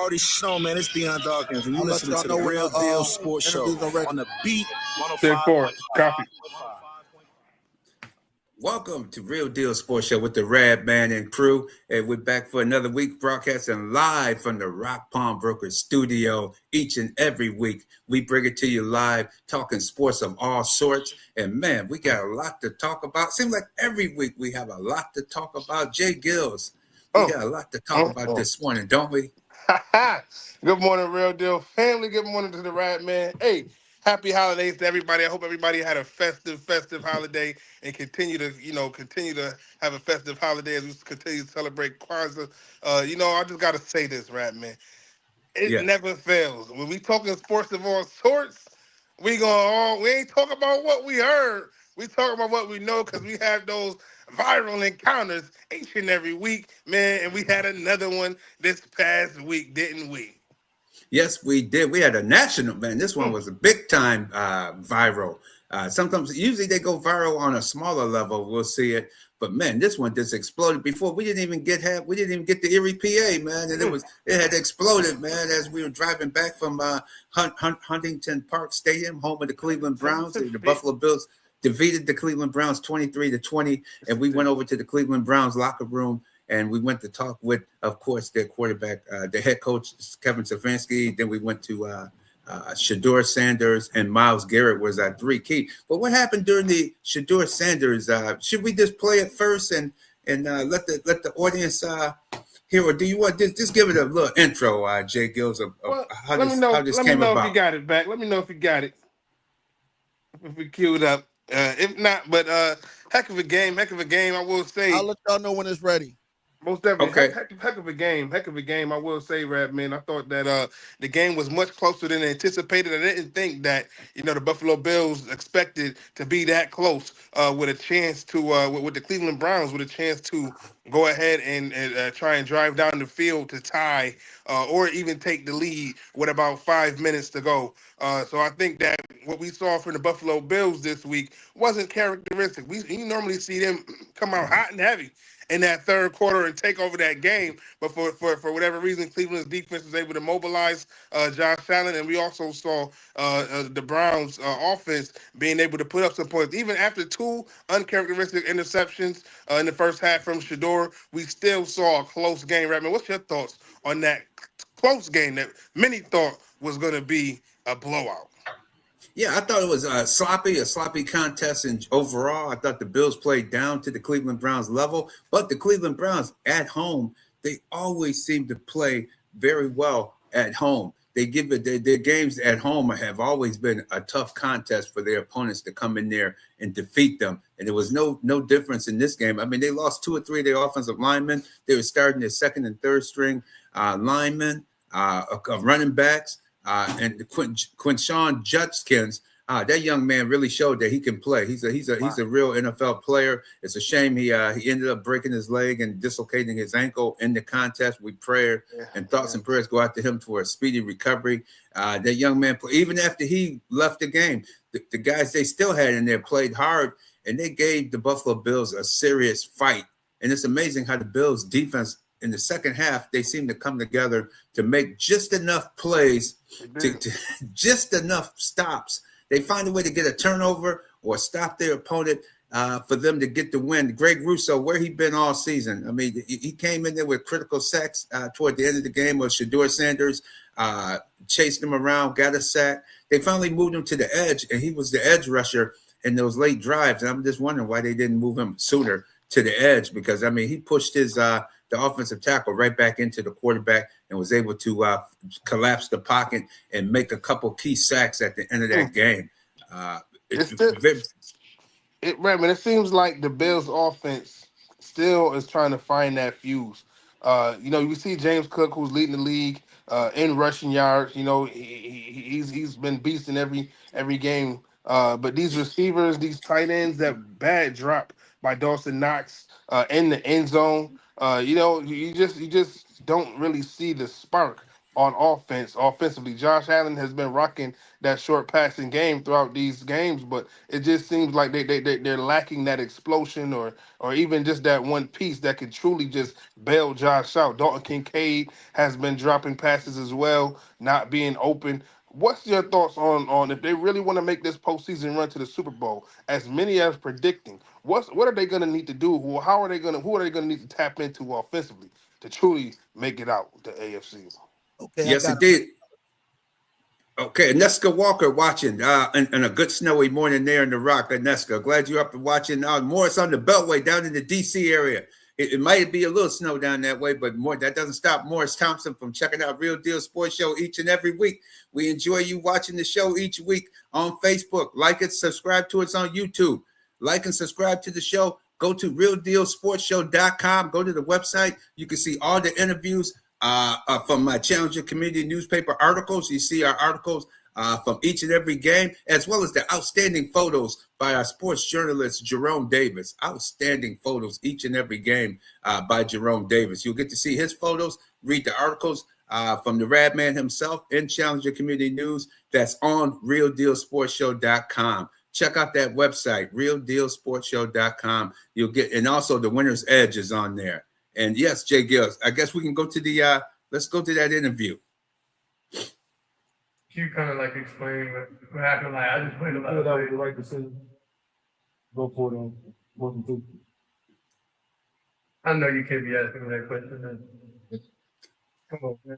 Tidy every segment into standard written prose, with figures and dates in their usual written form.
already know, man. It's Deion Dawkins, and you I'll let listening y'all to know the when Real the, Deal Sports Show interviews are ready. on the Beat 10-4. 105.5. Copy. Welcome to Real Deal Sports Show with the Rad Man and crew. And we're back for another week broadcasting live from the Rock Palm Brokers studio each and every week. We bring it to you live, talking sports of all sorts. And man, we got a lot to talk about. Seems like every week we have a lot to talk about. J-GILLZ, we got a lot to talk about this morning, don't we? Good morning, Real Deal family. Good morning to the Rad Man. Hey, happy holidays to everybody. I hope everybody had a festive holiday and continue to have a festive holiday as we continue to celebrate Kwanzaa. I just got to say this, Rad Man. It never fails. When we talking sports of all sorts, we ain't talking about what we heard. We talking about what we know because we have those viral encounters each and every week, man. And we had another one this past week, didn't we? Yes, we did. We had a national, man. This one was a big time viral. Usually they go viral on a smaller level. We'll see it. But man, this one just exploded before we didn't even get the Erie, PA, man. And it had exploded, man, as we were driving back from Huntington Park Stadium, home of the Cleveland Browns. The Buffalo Bills defeated the Cleveland Browns 23-20, and we went over to the Cleveland Browns locker room. And we went to talk with, of course, their quarterback, the head coach, Kevin Stefanski. Then we went to Shedeur Sanders, and Myles Garrett was our three key. But what happened during the Shedeur Sanders? Should we just play it first and let the audience hear, or do you want just give it a little intro, J-GILLZ, of how this came about? Let me know if you got it back. Let me know if you got it. If we queued up. If not, but heck of a game. I will say. I'll let y'all know when it's ready. Most definitely. Okay. Heck of a game. I will say, Rap Man, I thought that the game was much closer than anticipated. I didn't think that, the Buffalo Bills expected to be that close with a chance to, with the Cleveland Browns, with a chance to go ahead and try and drive down the field to tie or even take the lead with about 5 minutes to go. So I think that what we saw from the Buffalo Bills this week wasn't characteristic. You normally see them come out hot and heavy in that third quarter and take over that game. But for whatever reason, Cleveland's defense was able to mobilize Josh Allen, and we also saw the Browns' offense being able to put up some points. Even after two uncharacteristic interceptions in the first half from Shedeur, we still saw a close game. Redman, what's your thoughts on that close game that many thought was going to be a blowout? Yeah, I thought it was a sloppy contest, and overall, I thought the Bills played down to the Cleveland Browns level. But the Cleveland Browns at home, they always seem to play very well at home. They give it their games at home have always been a tough contest for their opponents to come in there and defeat them. And there was no difference in this game. I mean, they lost 2 or 3 of their offensive linemen. They were starting their second and third string linemen, running backs. And Quinshon Judkins, that young man really showed that he can play. He's a real NFL player. It's a shame he ended up breaking his leg and dislocating his ankle in the contest. We pray and thoughts and prayers go out to him for a speedy recovery. That young man, even after he left the game, the guys they still had in there played hard, and they gave the Buffalo Bills a serious fight. And it's amazing how the Bills defense in the second half, they seem to come together to make just enough plays, to just enough stops. They find a way to get a turnover or stop their opponent for them to get the win. Greg Russo, where he been all season? I mean, he came in there with critical sacks toward the end of the game. With Shedeur Sanders chased him around, got a sack. They finally moved him to the edge, and he was the edge rusher in those late drives. And I'm just wondering why they didn't move him sooner to the edge, because I mean he pushed his the offensive tackle right back into the quarterback and was able to collapse the pocket and make a couple key sacks at the end of that game. Redman, it seems like the Bills' offense still is trying to find that fuse. You see James Cook, who's leading the league in rushing yards. He's been beasting every game. But these receivers, these tight ends, that bad drop by Dawson Knox in the end zone. You just don't really see the spark on offensively. Josh Allen has been rocking that short passing game throughout these games, but it just seems like they're lacking that explosion or even just that one piece that could truly just bail Josh out. Dalton Kincaid has been dropping passes as well, not being open. What's your thoughts on if they really want to make this postseason run to the Super Bowl, as many as predicting? What are they going to need to do? Who are they going to need to tap into offensively to truly make it out the AFC? Okay, I Yes, got indeed. Okay, Neska Walker watching and a good snowy morning there in the Rock. Neska, glad you're up and watching. Morris on the Beltway down in the D.C. area. It might be a little snow down that way, but more that doesn't stop Morris Thompson from checking out Real Deal Sports Show each and every week. We enjoy you watching the show each week on Facebook. Like it, subscribe to us on YouTube. Like and subscribe to the show. Go to realdealsportshow.com. Go to the website. You can see all the interviews from my Challenger Community newspaper articles. You see our articles from each and every game, as well as the outstanding photos by our sports journalist, Jerome Davis. Outstanding photos each and every game by Jerome Davis. You'll get to see his photos, read the articles from the Rad Man himself in Challenger Community News. That's on realdealsportshow.com. Check out that website, realdealsportshow.com. You'll get, and also the Winner's Edge is on there. And yes, J-GILLZ, I guess we can go to the, let's go to that interview. You kind of like explain what happened. Like, I just played a lot of that was plays. the right decision. Go for it on wasn't too. I know you can't be asking me that question. Man. Come on, man.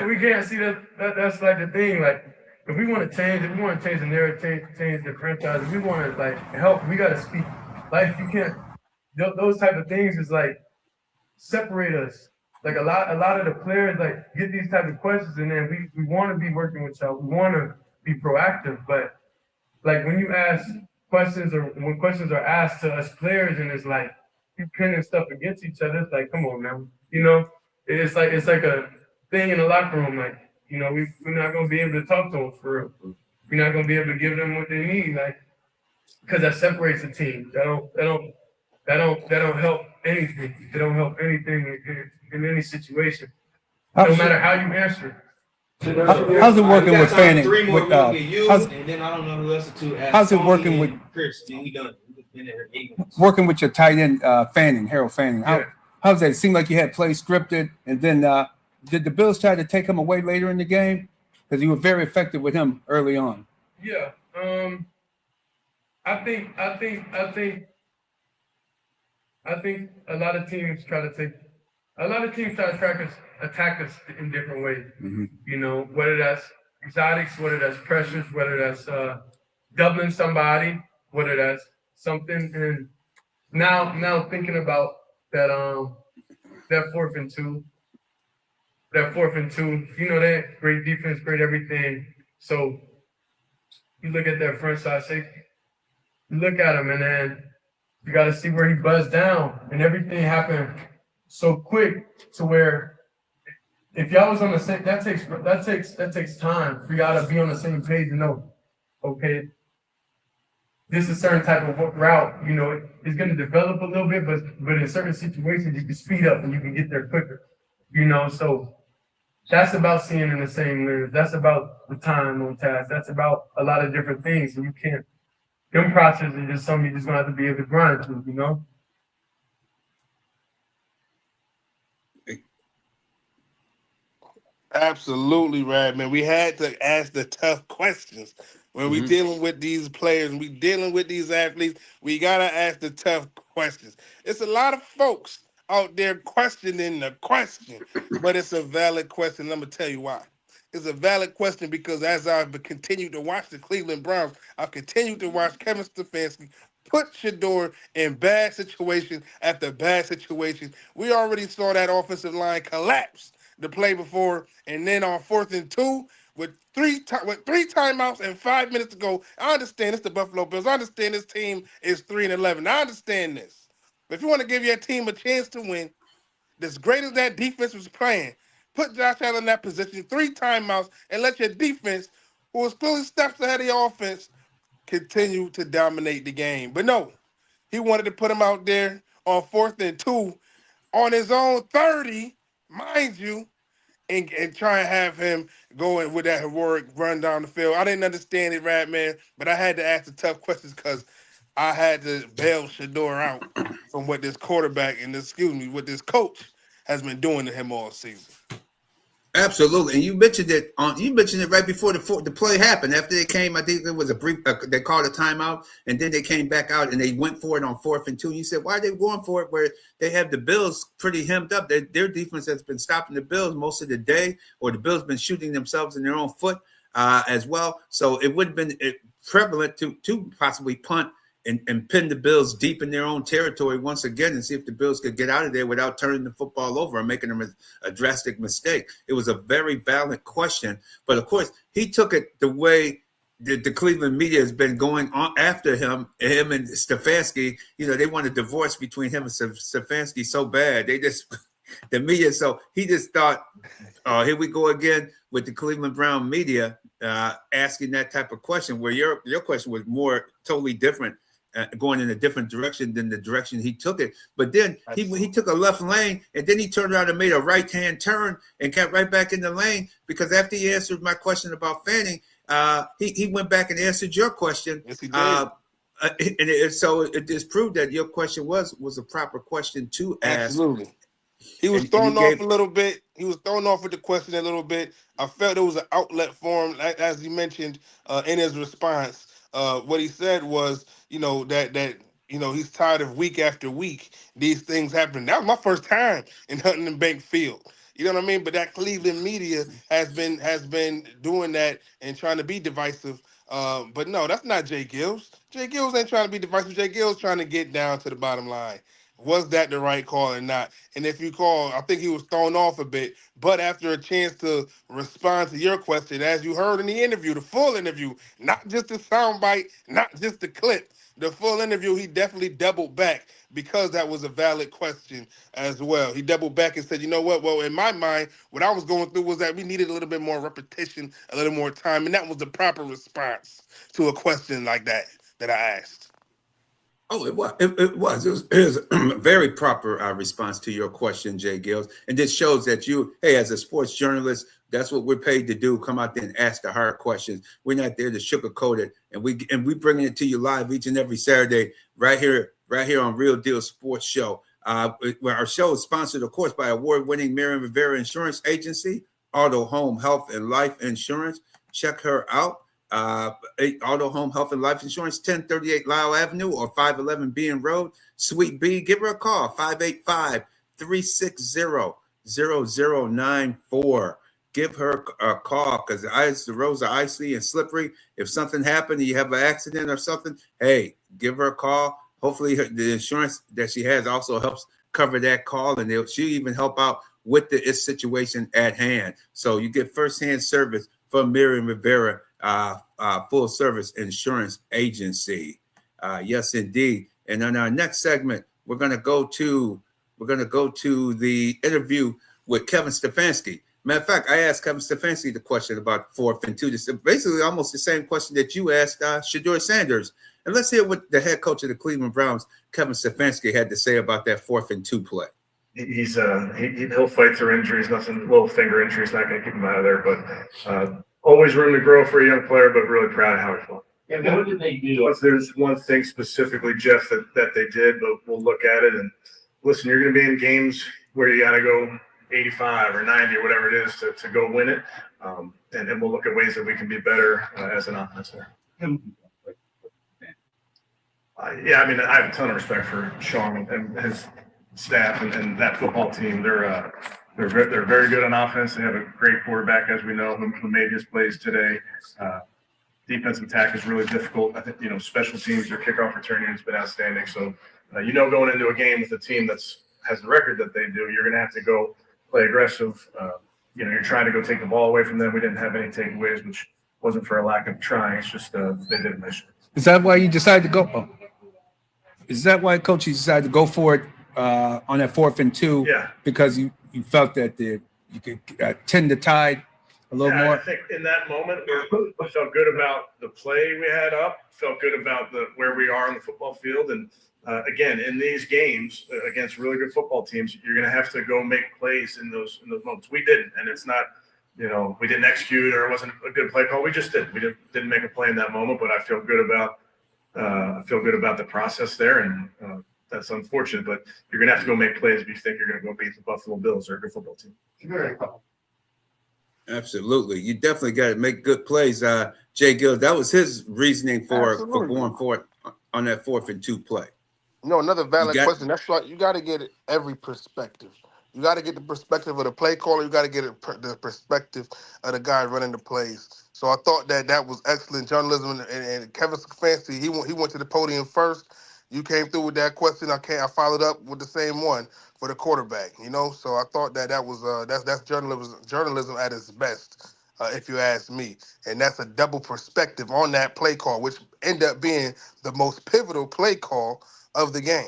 We can't see that. That's like the thing. Like, if we want to change the narrative, change the franchise, if we want to like help, we got to speak. Like, you can't. Those type of things is like separate us. Like a lot of the players like get these type of questions, and then we want to be working with y'all. We want to be proactive, but like when you ask questions or when questions are asked to us players, and it's like you pinning stuff against each other. It's like, come on, man. You know, it's like a thing in the locker room. Like, you know, we're not gonna be able to talk to them for real. We're not gonna be able to give them what they need, like, because that separates the team. That don't help anything. They don't help anything in any situation. No matter how you answer. How's it working with Fanning? Three more With, we'll get you, how's- and then I don't know who else the two. how's it working Tony with- and Chris? Then we done. We've been there 8 minutes. working with your tight end, Fanning, Harold Fanning? Yeah. How's that? It seemed like you had plays scripted, and then did the Bills try to take him away later in the game? Because you were very effective with him early on. Yeah. I think a lot of teams try to attack us in different ways. Mm-hmm. You know, whether that's exotics, whether that's pressures, whether that's doubling somebody, whether that's something. And now thinking about that that 4th and 2, you know, that great defense, great everything. So you look at that front side safety, you look at him, and then you got to see where he buzzed down, and everything happened so quick to where if y'all was on the same, that takes time for y'all to be on the same page and know, okay, this is a certain type of route. You know, it's going to develop a little bit, but in certain situations you can speed up and you can get there quicker. You know, so that's about seeing in the same lens. That's about the time on task. That's about a lot of different things, and you can't. Them processes are just something you're just gonna have to be able to grind through, you know? Absolutely, right, man. We had to ask the tough questions when we dealing with these players and we dealing with these athletes. We gotta ask the tough questions. It's a lot of folks out there questioning the question, but it's a valid question. Let me tell you why. It's a valid question because as I've continued to watch the Cleveland Browns, I've continued to watch Kevin Stefanski put Shedeur in bad situation after bad situation. We already saw that offensive line collapse the play before, and then on 4th and 2 with three timeouts and 5 minutes to go. I understand it's the Buffalo Bills. I understand this team is 3-11. I understand this. But if you want to give your team a chance to win, as great as that defense was playing, put Josh Allen in that position, 3 timeouts, and let your defense, who was clearly steps ahead of your offense, continue to dominate the game. But no, he wanted to put him out there on 4th and 2 on his own 30, mind you, and try and have him going with that heroic run down the field. I didn't understand it, Rad Man, but I had to ask the tough questions because I had to bail Shedeur out from what this quarterback and what this coach has been doing to him all season. Absolutely, and you mentioned it right before the play happened. After they came, I think it was a brief. They called a timeout, and then they came back out and they went for it on 4th and 2. You said, why are they going for it where they have the Bills pretty hemmed up? Their defense has been stopping the Bills most of the day, or the Bills been shooting themselves in their own foot as well. So it would have been prevalent to possibly punt and pin the Bills deep in their own territory once again and see if the Bills could get out of there without turning the football over and making them a drastic mistake. It was a very valid question. But, of course, he took it the way the Cleveland media has been going on after him and Stefanski. You know, they want a divorce between him and Stefanski so bad. The media, so he just thought, here we go again with the Cleveland Brown media asking that type of question where your question was more totally different. Going in a different direction than the direction he took it. But then he took a left lane, and then he turned around and made a right-hand turn and got right back in the lane because after he answered my question about Fanning, he went back and answered your question. Yes, he did. So it just proved that your question was a proper question to ask. Absolutely. He was thrown off a little bit. He was thrown off with the question a little bit. I felt it was an outlet for him, as he mentioned in his response. What he said was, that he's tired of week after week these things happening. That was my first time in Huntington Bank Field. You know what I mean? But that Cleveland media has been doing that and trying to be divisive. But no, that's not J-GILLZ. J-GILLZ ain't trying to be divisive. J-GILLZ trying to get down to the bottom line. Was that the right call or not? And if you call, I think he was thrown off a bit. But after a chance to respond to your question, as you heard in the interview, the full interview, not just the soundbite, not just the clip, the full interview, he definitely doubled back because that was a valid question as well. He doubled back and said, you know what? Well, in my mind, what I was going through was that we needed a little bit more repetition, a little more time. And that was the proper response to a question like that I asked. Oh, it was. It was a very proper response to your question, J-GILLZ. And this shows that as a sports journalist, that's what we're paid to do. Come out there and ask the hard questions. We're not there to sugarcoat it. And we bringing it to you live each and every Saturday right here on Real Deal Sports Show. Our show is sponsored, of course, by award-winning Miriam Rivera Insurance Agency, Auto, Home, Health, and Life Insurance. Check her out. Auto, Home, Health, and Life Insurance, 1038 Lyle Avenue or 511 Bean Road, Suite B. Give her a call, 585-360-0094. Give her a call because the roads are icy and slippery. If something happened and you have an accident or something, hey, give her a call. Hopefully the insurance that she has also helps cover that call, and she'll even help out with the situation at hand. So you get firsthand service from Miriam Rivera Full Service Insurance Agency. Yes, indeed. And on our next segment, we're gonna go to the interview with Kevin Stefanski. Matter of fact, I asked Kevin Stefanski the question about 4th and 2. This is basically almost the same question that you asked Shedeur Sanders. And let's hear what the head coach of the Cleveland Browns, Kevin Stefanski, had to say about that 4th and 2 play. He'll fight through injuries. Nothing, little finger injuries, not going to keep him out of there. But always room to grow for a young player, but really proud of how he fought. And what did they do? There's one thing specifically, Jeff, that they did, but we'll look at it and listen. You're going to be in games where you got to go 85 or 90 or whatever it is to go win it, and we'll look at ways that we can be better as an offense there. Yeah, I mean, I have a ton of respect for Sean and his staff and that football team. They're very good on offense. They have a great quarterback, as we know, who made his plays today. Defensive attack is really difficult. I think, special teams, their kickoff return unit's been outstanding. So, going into a game with a team has the record that they do, you're going to have to go play aggressive. You're trying to go take the ball away from them. We didn't have any takeaways, which wasn't for a lack of trying. It's just they didn't miss it. Is that why you decided to go? Oh. Is that why coach decided to go for it on that 4th and 2? Yeah. Because you felt that you could tend the tide a little more? I think in that moment, we felt good about the play we had up, felt good about where we are on the football field, and again, in these games against really good football teams, you're going to have to go make plays in those moments. We didn't, and it's not, we didn't execute or it wasn't a good play call. We just didn't. We didn't make a play in that moment. But I feel good about the process there, and that's unfortunate. But you're going to have to go make plays if you think you're going to go beat the Buffalo Bills or a good football team. Absolutely, you definitely got to make good plays. J-GILLZ, that was his reasoning for going for it on that 4th and 2 play. Another valid question. That's right. You got to get every perspective. You got to get the perspective of the play caller. You got to get the perspective of the guy running the plays. So I thought that was excellent journalism. And Kevin Stefanski, he went to the podium first. You came through with that question. I followed up with the same one for the quarterback. So I thought that was that's journalism at its best, if you ask me. And that's a double perspective on that play call, which ended up being the most pivotal play call of the game.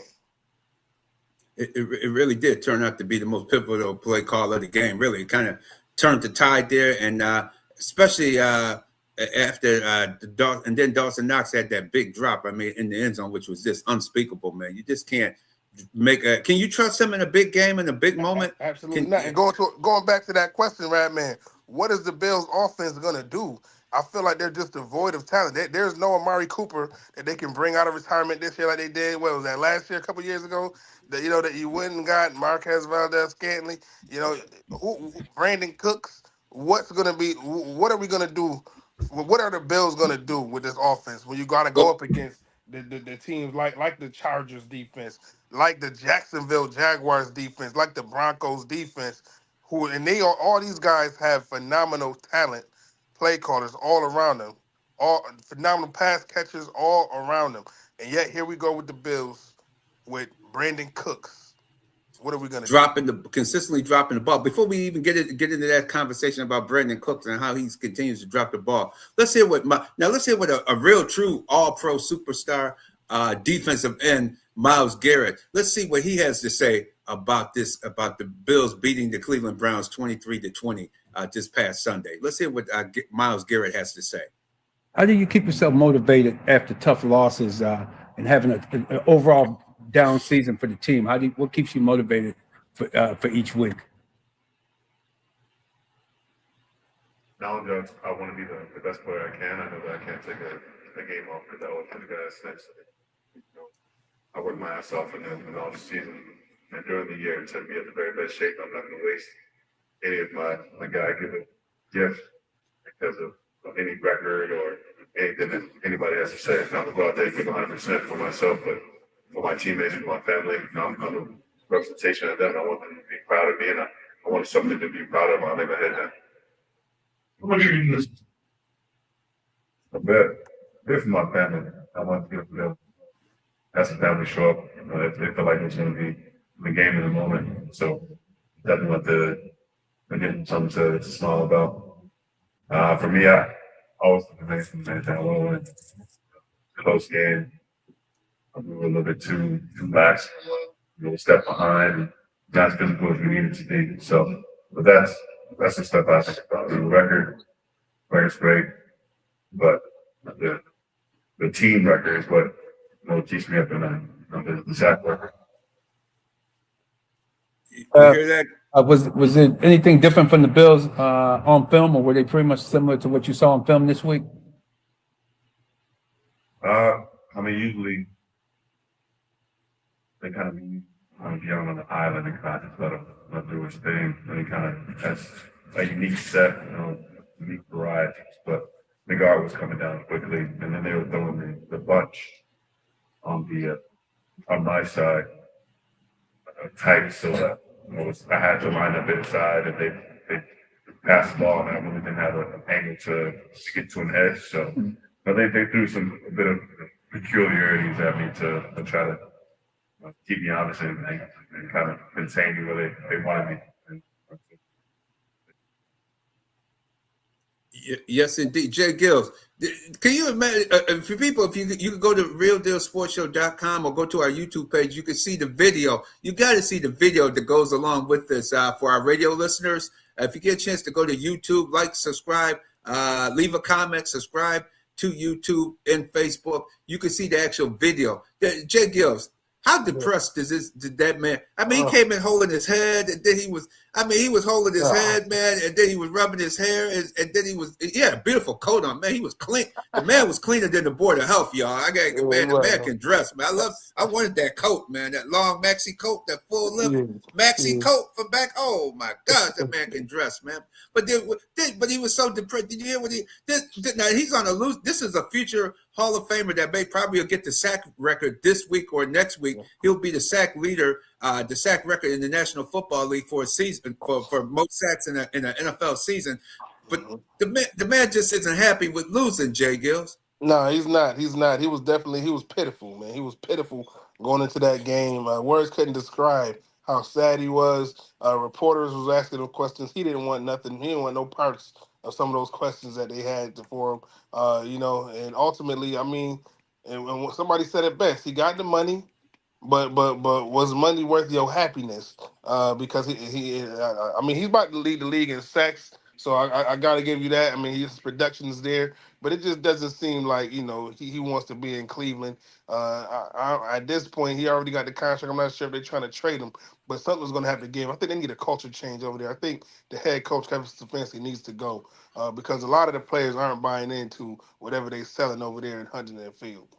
It really did turn out to be the most pivotal play call of the game. Really, it kind of turned the tide there, and especially after and then Dawson Knox had that big drop. I mean, in the end zone, which was just unspeakable, man. You just can't make a. Can you trust him in a big game in a big moment? Absolutely not. And going back to that question, right, man? What is the Bills' offense gonna do? I feel like they're just devoid of talent. There's no Amari Cooper that they can bring out of retirement this year like they did. What was that, last year, a couple years ago? That you went and got Marquez Valdez-Scantling. Brandon Cooks. What are we gonna do? What are the Bills gonna do with this offense when you gotta go up against the teams like the Chargers defense, like the Jacksonville Jaguars defense, like the Broncos defense, all these guys have phenomenal talent, play callers all around them, all phenomenal pass catchers all around them, and yet here we go with the Bills with Brandon Cooks. What are we going to do? Consistently dropping the ball. Before we even get into that conversation about Brandon Cooks and how he continues to drop the ball, let's hear what a real true all-pro superstar defensive end, Myles Garrett. Let's see what he has to say about the Bills beating the Cleveland Browns 23-20 this past Sunday. Let's hear what Myles Garrett has to say. How do you keep yourself motivated after tough losses and having an overall down season for the team? What keeps you motivated for each week? Now I want to be the best player I can. I know that I can't take a game off because I owe it to the guys next. I work my ass off in the off season and during the year to be at the very best shape. I'm not going to waste any of my God-given gift because of any record or anything that anybody has to say. I'm going to go out there and give 100% for myself, but for my teammates, for my family, I'm a representation of them. I want them to be proud of me, and I want something to be proud of. I'll never head down. I bet for my family, I want to give them. As the family show up, they feel like it's going to be the game in the moment. So definitely want to get something to smile about. For me, I always think the next thing I want to win. Close game. We were a little bit too lax, a little step behind, not as physical as we needed to be. So, but that's the stuff I think about. The record's great, but the team record is what keeps me up in the sack record. You hear that? Was it anything different from the Bills on film, or were they pretty much similar to what you saw on film this week? Usually they kind of be young on the island and kind of just let him do his thing. And he kind of has a unique set, unique variety. But the guard was coming down quickly, and then they were throwing the bunch on my side tight, so that I had to line up inside, and they passed the ball, and I really didn't have an angle to get to an edge. So, but they threw a bit of peculiarities at me to try to keep me honest and kind of contain me where they wanted me. Yes, indeed. J-GILLZ, can you imagine, for people, if you could go to realdealsportshow.com or go to our YouTube page, you can see the video. You got to see the video that goes along with this for our radio listeners. If you get a chance to go to YouTube, like, subscribe, leave a comment, subscribe to YouTube and Facebook, you can see the actual video. J-GILLZ, How depressed did that man? I mean, he came in holding his head, and then he was holding his head, man, and then he was rubbing his hair, and then he was, beautiful coat on, man. He was clean. The man was cleaner than the Board of Health, y'all. The man can dress, man. I wanted that coat, man, that long maxi coat, that full length maxi coat from back. Oh my God, that man can dress, man. But he was so depressed. Did you hear what now he's on a lose? This is a future Hall of Famer that may probably will get the sack record this week or next week. He'll be the sack leader, the sack record in the National Football League for a season for most sacks in an NFL season. But the man just isn't happy with losing, J-GILLZ. No, he's not. He's not. He was pitiful, man. He was pitiful going into that game. Words couldn't describe how sad he was. Reporters was asking him questions. He didn't want nothing. He didn't want no parts of some of those questions that they had for him. And ultimately, I mean, and somebody said it best. He got the money, but was money worth your happiness? Because he's about to lead the league in sacks. So I got to give you that. I mean, his production is there, but it just doesn't seem like he wants to be in Cleveland. At this point, he already got the contract. I'm not sure if they're trying to trade him, but something's going to have to give. I think they need a culture change over there. I think the head coach Kevin Stefanski needs to go because a lot of the players aren't buying into whatever they're selling over there in Huntington Field.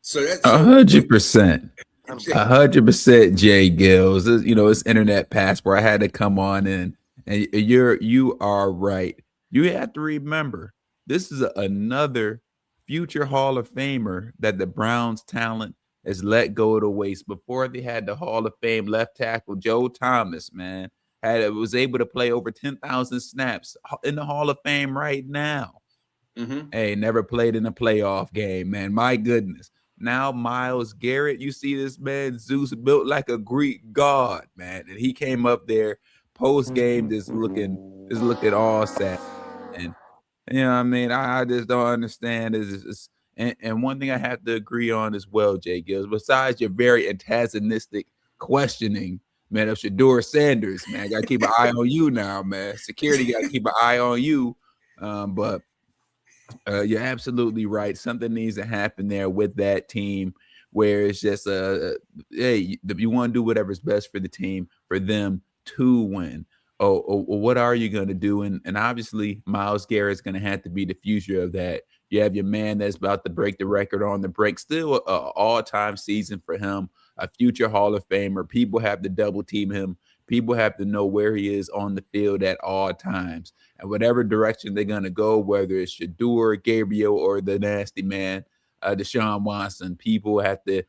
So that's 100%. 100%, J-GILLZ. It's internet passport. I had to come on in. And you are right. You have to remember, this is another future Hall of Famer that the Browns talent has let go of the waste. Before they had the Hall of Fame left tackle Joe Thomas, man, was able to play over 10,000 snaps in the Hall of Fame right now. Hey, never played in a playoff game, man. My goodness. Now Myles Garrett, you see this man, Zeus built like a Greek god, man, and he came up there post game just looking all sad. And what I mean, I just don't understand and one thing I have to agree on as well, J-GILLZ, besides your very antagonistic questioning, man, of Shedeur Sanders, man, I gotta keep an eye on you now, man. Security gotta keep an eye on you. But you're absolutely right. Something needs to happen there with that team where it's just hey, you want to do whatever's best for the team, for them to win. What are you going to do? And obviously, Myles Garrett's going to have to be the future of that. You have your man that's about to break the record on the break. Still an all-time season for him, a future Hall of Famer. People have to double team him. People have to know where he is on the field at all times. And whatever direction they're going to go, whether it's Shedeur, Gabriel, or the nasty man, Deshaun Watson, people have to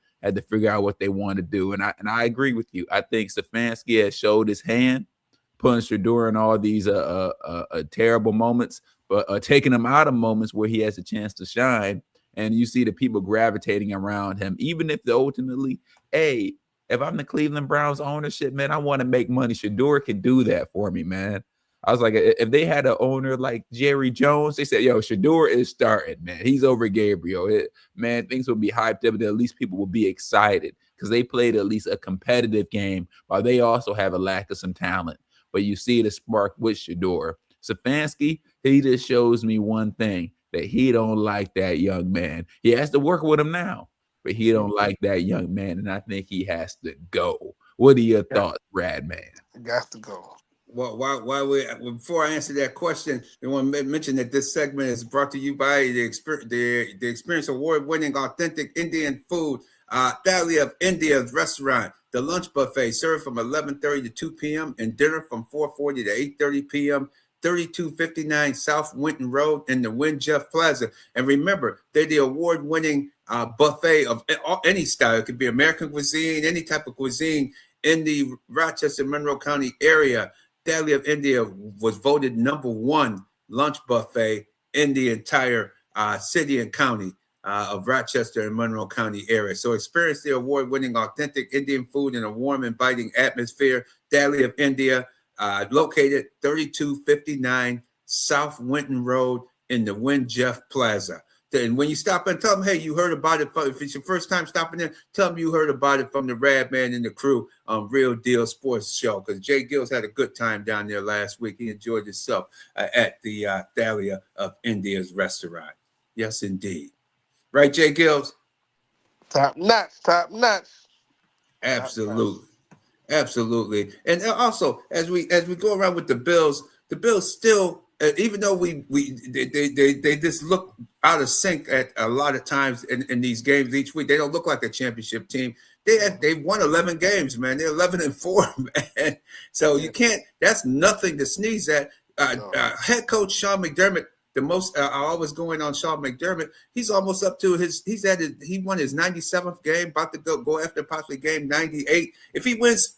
figure out what they want to do. And I agree with you. I think Stefanski has showed his hand, putting Shedeur in all these terrible moments, but taking him out of moments where he has a chance to shine. And you see the people gravitating around him, even if ultimately, hey, if I'm the Cleveland Browns ownership, man, I want to make money. Shedeur can do that for me, man. I was like, if they had an owner like Jerry Jones, they said, yo, Shedeur is starting, man. He's over Gabriel. Man, things will be hyped up, and at least people will be excited because they played at least a competitive game while they also have a lack of some talent. But you see the spark with Shedeur. Stefanski, he just shows me one thing, that he don't like that young man. He has to work with him now, but he don't like that young man, and I think he has to go. What are your thoughts, Rad Man? He got to go. Well, before I answer that question, I want to mention that this segment is brought to you by the Experience Award-winning authentic Indian food, Thalia of India's restaurant. The lunch buffet served from 11:30 to 2 p.m. and dinner from 4:40 to 8:30 p.m. 3259 South Winton Road in the Wynn Jeff Plaza. And remember, they're the award-winning buffet of any style. It could be American cuisine, any type of cuisine in the Rochester, Monroe County area. Thalia of India was voted #1 lunch buffet in the entire city and county of Rochester and Monroe County area. So experience the award-winning authentic Indian food in a warm, inviting atmosphere. Thalia of India, located 3259 South Winton Road in the Wynn Jeff Plaza. And when you stop and tell them, hey, you heard about it. If it's your first time stopping there, tell them you heard about it from the Rad Man and the crew on Real Deal Sports Show. Because J-GILLZ had a good time down there last week. He enjoyed himself at the Thalia of India's restaurant. Yes, indeed. Right, J-GILLZ? Top notch, top notch. Absolutely. Absolutely. And also, as we go around with the Bills still, even though they just look out of sync at a lot of times in these games each week, they don't look like a championship team. They've won 11 games, man. They're 11-4, man. So you can't. That's nothing to sneeze at. Head coach Sean McDermott. The most I always going on Sean McDermott. He's almost up to he won his 97th game, about to go after possibly game 98. If he wins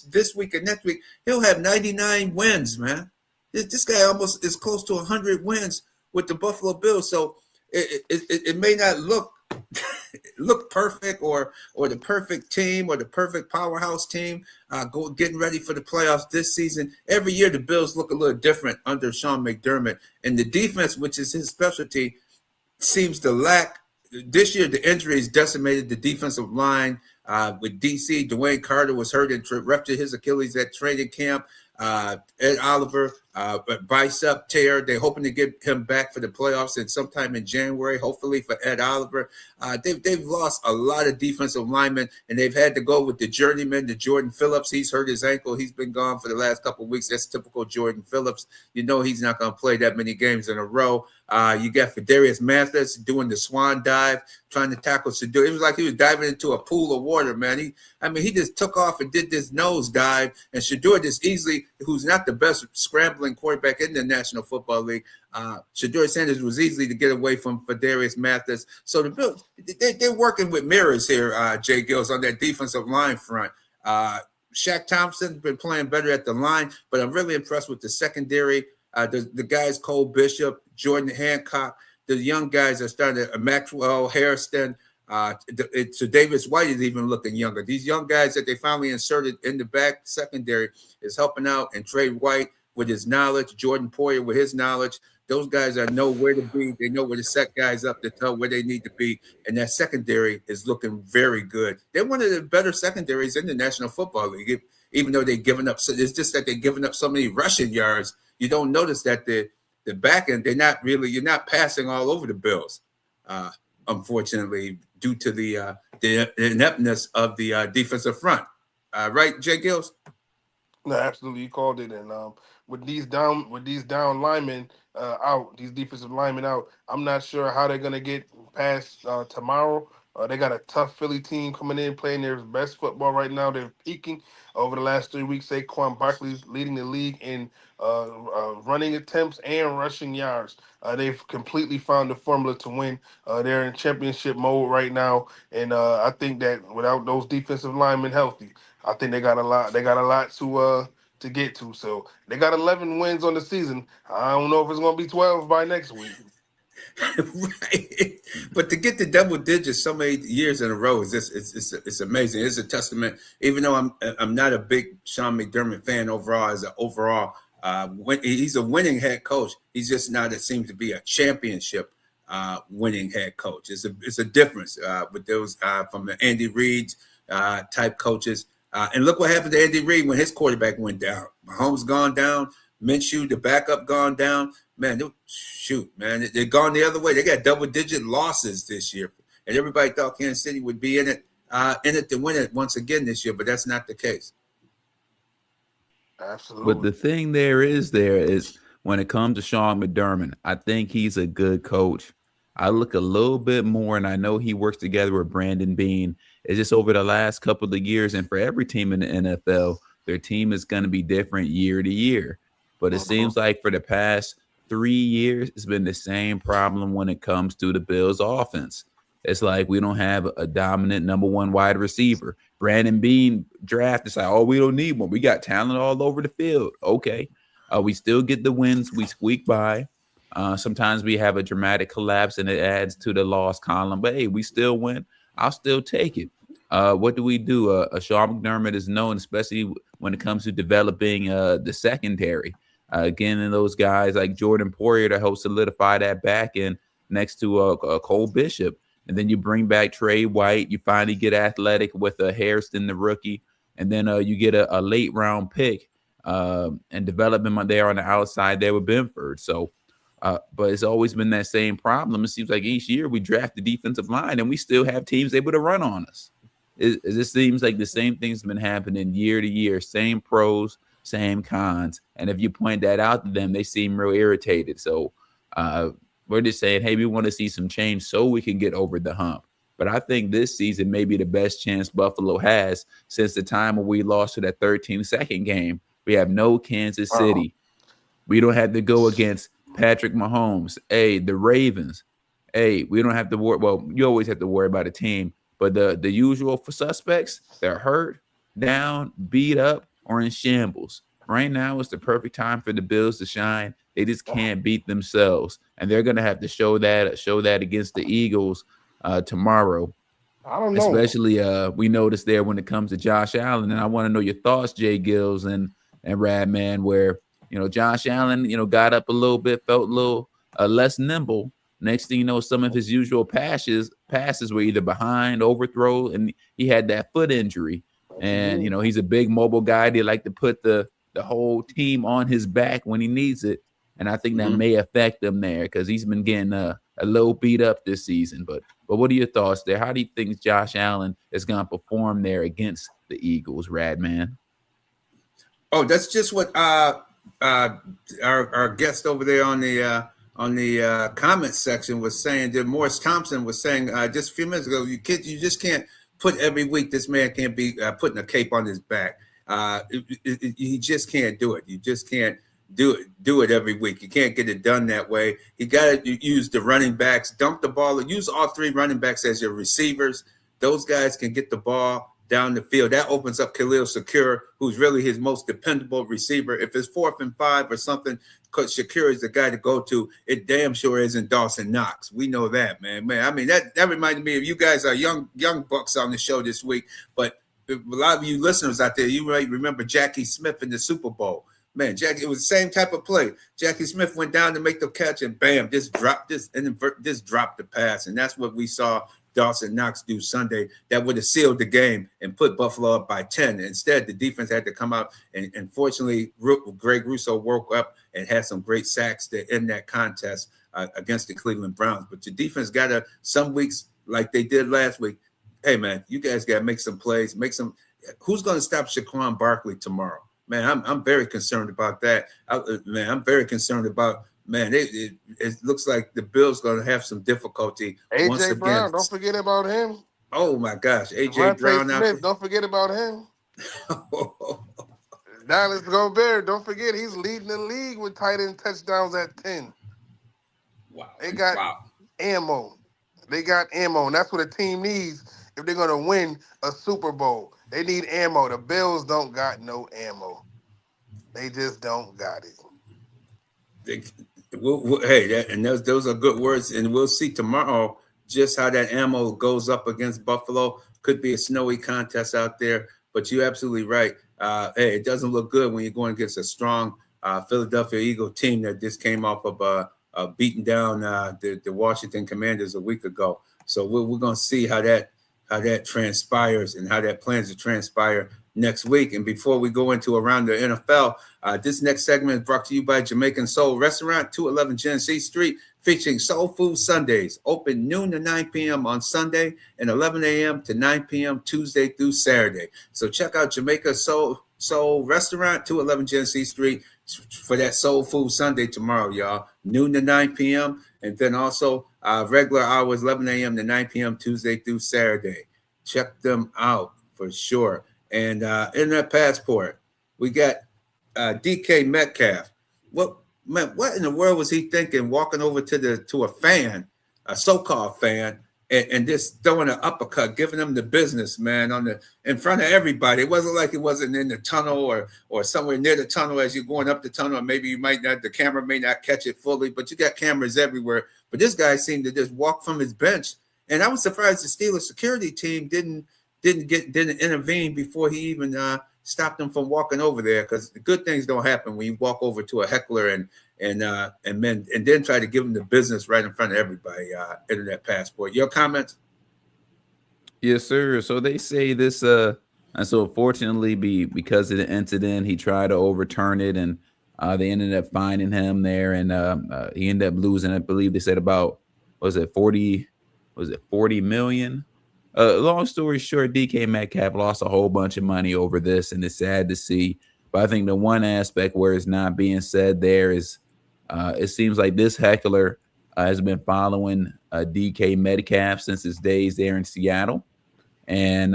this week and next week, he'll have 99 wins, man. This guy almost is close to 100 wins with the Buffalo Bills. So it may not look perfect or the perfect team or the perfect powerhouse team getting ready for the playoffs this season. Every year the Bills look a little different under Sean McDermott, and the defense, which is his specialty, seems to lack. This year the injuries decimated the defensive line. With DC, Dwayne Carter was hurt and ruptured his Achilles at training camp. Ed Oliver, bicep tear. They're hoping to get him back for the playoffs and sometime in January, hopefully for Ed Oliver. They've lost a lot of defensive linemen, and they've had to go with the journeyman, the Jordan Phillips. He's hurt his ankle. He's been gone for the last couple of weeks. That's typical Jordan Phillips. You know he's not going to play that many games in a row. You got Fadarius Mathis doing the swan dive, trying to tackle Shedeur. It was like he was diving into a pool of water, man. He just took off and did this nose dive, and Shedeur just easily, who's not the best scrambling quarterback in the National Football League, Shedeur Sanders was easily to get away from Fadarius Mathis. So the Bills, they're working with mirrors here, J-GILLZ, on that defensive line front. Shaq Thompson's been playing better at the line, but I'm really impressed with the secondary. The guys, Cole Bishop, Jordan Hancock, the young guys are starting to, Maxwell Hairston, so Davis White is even looking younger. These young guys that they finally inserted in the back secondary is helping out, and Trey White with his knowledge, Jordan Poyer with his knowledge. Those guys know where to be. They know where to set guys up to tell where they need to be, and that secondary is looking very good. They're one of the better secondaries in the National Football League, even though they've given up. So it's just that they've given up so many rushing yards. You don't notice that the back end, you're not passing all over the Bills, unfortunately, due to the ineptness of the defensive front. Right, J-GILLZ? No, absolutely, you called it. And with these down linemen out, these defensive linemen out, I'm not sure how they're gonna get past tomorrow. They got a tough Philly team coming in, playing their best football right now. They're peaking over the last 3 weeks. Saquon Barkley's leading the league in running attempts and rushing yards. They've completely found the formula to win. They're in championship mode right now, and I think that without those defensive linemen healthy, I think they got a lot. They got a lot to get to. So they got 11 wins on the season. I don't know if it's going to be 12 by next week. Right, but to get to double digits so many years in a row is it's amazing. It's a testament. Even though I'm not a big Sean McDermott fan overall, he's a winning head coach. He's just not. It seems to be a championship winning head coach. It's a difference with those from the Andy Reid type coaches. And look what happened to Andy Reid when his quarterback went down. Mahomes gone down. Minshew, the backup, gone down. Man, they're gone the other way. They got double-digit losses this year, and everybody thought Kansas City would be in it to win it once again this year, but that's not the case. Absolutely. But the thing there is when it comes to Sean McDermott, I think he's a good coach. I look a little bit more, and I know he works together with Brandon Beane. It's just over the last couple of years, and for every team in the NFL, their team is going to be different year to year. But it seems like for the past 3 years, it's been the same problem when it comes to the Bills' offense. It's like we don't have a dominant number one wide receiver. Brandon Beane draft is like, oh, we don't need one. We got talent all over the field. Okay. We still get the wins. We squeak by. Sometimes we have a dramatic collapse and it adds to the loss column. But, hey, we still win. I'll still take it. What do? Sean McDermott is known, especially when it comes to developing the secondary. Again, and those guys like Jordan Poyer to help solidify that back end next to Cole Bishop. And then you bring back Trey White. You finally get athletic with Hairston, the rookie. And then you get a late round pick and develop him there on the outside there with Benford. So, but it's always been that same problem. It seems like each year we draft the defensive line and we still have teams able to run on us. it just seems like the same thing's been happening year to year, same pros, same cons. And if you point that out to them, they seem real irritated. So we're just saying, hey, we want to see some change so we can get over the hump. But I think this season may be the best chance Buffalo has since the time when we lost to that 13-2 game. We have no Kansas City. We don't have to go against Patrick Mahomes. Hey, the Ravens. Hey, we don't have to worry. Well, you always have to worry about a team, but the usual for suspects, they're hurt, down, beat up, or in shambles. Right now is the perfect time for the Bills to shine. They just can't beat themselves, and they're going to have to show that against the Eagles tomorrow. I don't know. Especially we noticed there when it comes to Josh Allen, and I want to know your thoughts, J-GILLZ and Radman, where Josh Allen got up a little bit, felt a little less nimble. Next thing you know, some of his usual passes were either behind, overthrow, and he had that foot injury. And he's a big mobile guy. They like to put the whole team on his back when he needs it, and I think that may affect him there because he's been getting a little beat up this season. But what are your thoughts there? How do you think Josh Allen is going to perform there against the Eagles, Radman? Oh, that's just what our guest over there on the comment section was saying. That Morris Thompson was saying just a few minutes ago. You just can't put every week. This man can't be putting a cape on his back. He just can't do it. You just can't do it every week. You can't get it done that way. You got to use the running backs, dump the ball, use all three running backs as your receivers. Those guys can get the ball down the field. That opens up Khalil Shakir, who's really his most dependable receiver. If it's 4th and 5 or something, because Shakir is the guy to go to, it damn sure isn't Dawson Knox. We know that, man. I mean, that reminded me of you guys are young bucks on the show this week, but a lot of you listeners out there, you might remember Jackie Smith in the Super Bowl. Man, it was the same type of play. Jackie Smith went down to make the catch and bam, just dropped the pass. And that's what we saw Dawson Knox do Sunday. That would have sealed the game and put Buffalo up by 10. Instead, the defense had to come out and fortunately, Greg Russo woke up and had some great sacks to end that contest against the Cleveland Browns. But the defense got to, some weeks like they did last week, hey, man, you guys got to make some plays, who's going to stop Saquon Barkley tomorrow? Man, I'm very concerned about that. I'm very concerned about, it looks like the Bills going to have some difficulty. A.J. Brown, don't forget about him. Oh, my gosh. A.J. Brown. Smith, don't forget about him. Dallas Gobert, don't forget, he's leading the league with tight end touchdowns at 10. Wow. They got ammo. They got ammo, and that's what a team needs if they're going to win a Super Bowl. They need ammo. The Bills don't got no ammo. They just don't got it. Those are good words, and we'll see tomorrow just how that ammo goes up against Buffalo. Could be a snowy contest out there, but you're absolutely right. It doesn't look good when you're going against a strong Philadelphia Eagle team that just came off of beating down the Washington Commanders a week ago. So we're going to see how that transpires and how that plans to transpire next week. And before we go into around the NFL, this next segment is brought to you by Jamaican Soul Restaurant, 211 Genesee Street, featuring Soul Food Sundays, open noon to 9 p.m. on Sunday and 11 a.m. to 9 p.m. Tuesday through Saturday. So check out Jamaica Soul Restaurant, 211 Genesee Street, for that Soul Food Sunday tomorrow, y'all, noon to 9 p.m. And then also regular hours, 11 a.m. to 9 p.m. Tuesday through Saturday. Check them out for sure. And in that passport, we got DK Metcalf. What in the world was he thinking walking over to a fan, a so-called fan, and just throwing an uppercut, giving them the business, man, in front of everybody. It wasn't like it wasn't in the tunnel or somewhere near the tunnel as you're going up the tunnel. Maybe you might not, the camera may not catch it fully, but you got cameras everywhere. But this guy seemed to just walk from his bench, and I was surprised the Steelers security team didn't intervene before he even stopped him from walking over there, because good things don't happen when you walk over to a heckler and then try to give him the business right in front of everybody. Internet passport. Your comments? Yes, sir. So they say this. And so fortunately, because of the incident, he tried to overturn it, and they ended up finding him there, and he ended up losing. I believe they said about 40 million. Long story short, DK Metcalf lost a whole bunch of money over this, and it's sad to see. But I think the one aspect where it's not being said there is it seems like this heckler has been following DK Metcalf since his days there in Seattle. And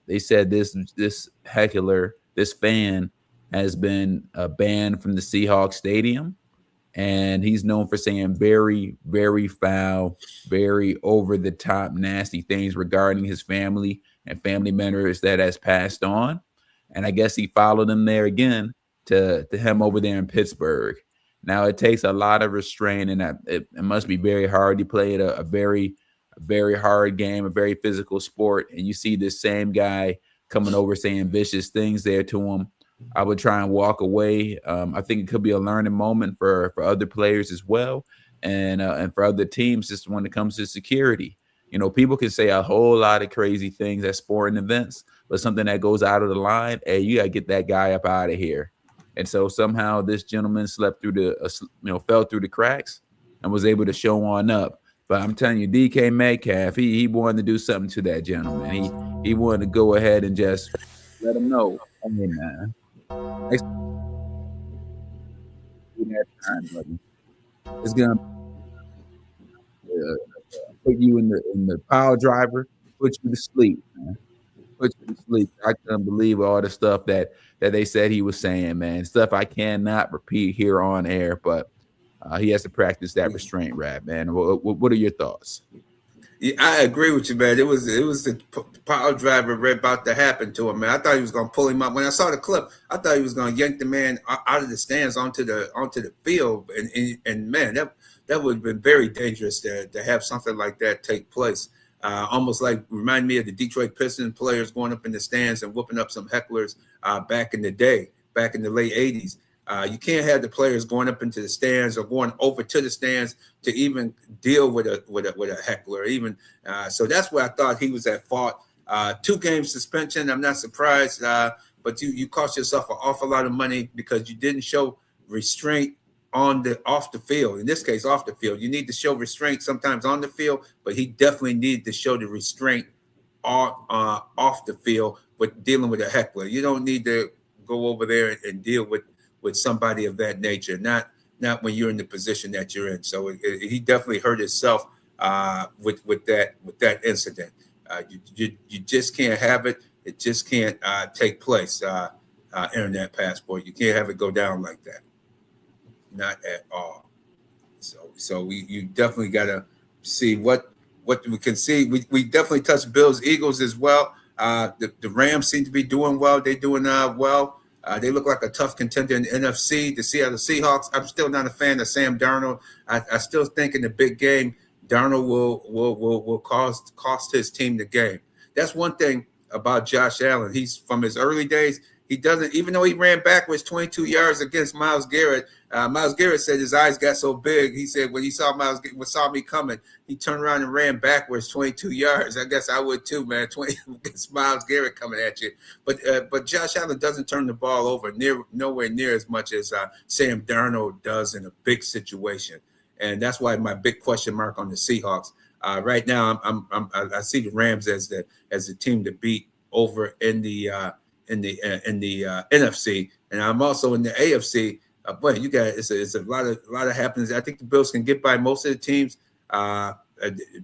they said this heckler, this fan, has been banned from the Seahawks stadium, and he's known for saying very, very foul, very over the top, nasty things regarding his family and family members that has passed on. And I guess he followed him there again to him over there in Pittsburgh. Now it takes a lot of restraint, and it must be very hard. He played a very hard game, a very physical sport, and you see this same guy coming over saying vicious things there to him. I would try and walk away. I think it could be a learning moment for other players as well, and for other teams just when it comes to security. You know, people can say a whole lot of crazy things at sporting events, but something that goes out of the line, hey, you got to get that guy up out of here. And so somehow this gentleman fell through the cracks and was able to show on up. But I'm telling you, DK Metcalf, he wanted to do something to that gentleman. He wanted to go ahead and just let him know, I mean, man, next that time, buddy, it's gonna put you in the pile driver, put you to sleep, man. Put you to sleep. I couldn't believe all the stuff that they said he was saying, man. Stuff I cannot repeat here on air, but he has to practice that restraint, Rap, man. What are your thoughts? Yeah, I agree with you, man. It was the power driver about to happen to him, man. I thought he was going to pull him up. When I saw the clip, I thought he was going to yank the man out of the stands onto the field, and man, that would have been very dangerous to have something like that take place. Almost like remind me of the Detroit Pistons players going up in the stands and whooping up some hecklers back in the day, back in the late 80s. You can't have the players going up into the stands or going over to the stands to even deal with a heckler. Even so, that's where I thought he was at fault. 2-game suspension. I'm not surprised, but you cost yourself an awful lot of money because you didn't show restraint off the field. In this case, off the field, you need to show restraint sometimes on the field, but he definitely needed to show the restraint off the field with dealing with a heckler. You don't need to go over there and deal with somebody of that nature, not when you're in the position that you're in. So he definitely hurt himself with that incident. You just can't have it. It just can't take place. Internet passport. You can't have it go down like that. Not at all. So you definitely got to see what we can see. We definitely touched Bills, Eagles as well. The Rams seem to be doing well. They're doing well. They look like a tough contender in the NFC. The Seattle Seahawks, I'm still not a fan of Sam Darnold. I still think in the big game, Darnold will cost his team the game. That's one thing about Josh Allen. He's from his early days. He doesn't, even though he ran backwards 22 yards against Myles Garrett. Myles Garrett said his eyes got so big. He said when he saw me coming, he turned around and ran backwards 22 yards. I guess I would too, man. 20 against Myles Garrett coming at you. But Josh Allen doesn't turn the ball over nowhere near as much as Sam Darnold does in a big situation. And that's why my big question mark on the Seahawks. Right now, I see the Rams as the team to beat over in the NFC, and I'm also in the AFC. But you got it's a lot of happens. I think the Bills can get by most of the teams.